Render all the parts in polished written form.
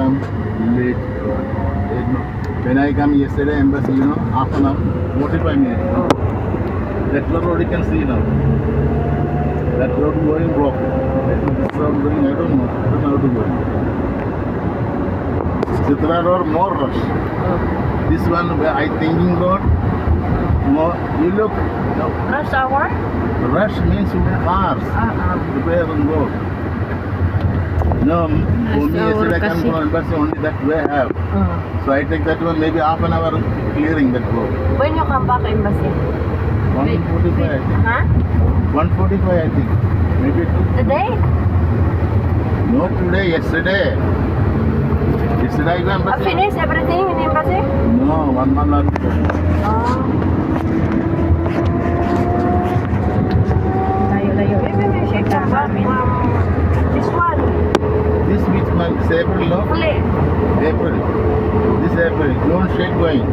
come late. When I come yesterday, embassy, half an hour, 45 minutes. That road you can see now. That road going blocked. This road going, I don't know. I don't know how to go. Chitra road more rush. This one, I thinking road, more. You look. Rush hour? Rush means cars. Prepare and go. No, for me yesterday I come from embassy only that way I have. So I take that one maybe half an hour clearing that road. When you come back embassy? 145 I think. Huh? 145 I think. Maybe Today? not today, yesterday. Yesterday I go embassy. Finish everything in embassy? No, 1 month ago. Layo-layo. Check na namin. This one. This which month? This April, no? Huli. April. This April. June straight going.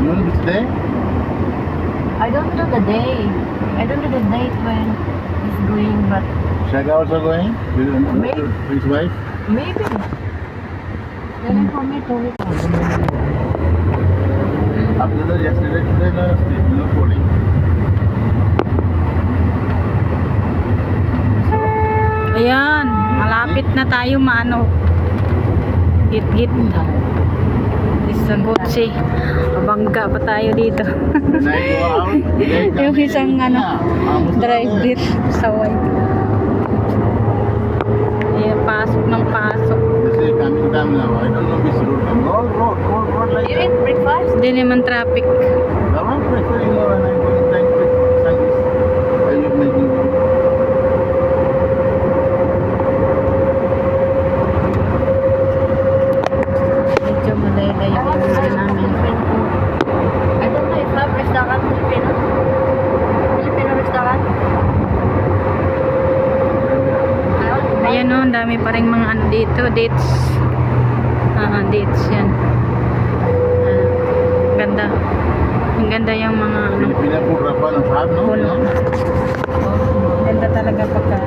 June which day? I don't know the day. I don't know the date when it's going, but Shaka also going? Maybe. His wife? maybe. Then for me to After that, yesterday, today, no calling. Ayan, malapit na tayo maano. Git-git. Sa kotse. Mabangga pa tayo dito. When I go out, Yung isang driver sa white. Ayan, pasok ng pasok. They say coming down now. I don't know which road. Road like You that. eat breakfast? Hindi naman traffic. The one prefer, when I go in time to service, I am making. Medyo malayo-layo yung ano namin. I don't know if have restaurant Filipino. Filipino restaurant. Ayan o, ang dami pa rin mga ano dito, dates. Dates yan. Ganda. Ang ganda yung mga ano. Filipina food, Rafa, and Fab, no? Puno. Ganda talaga pagka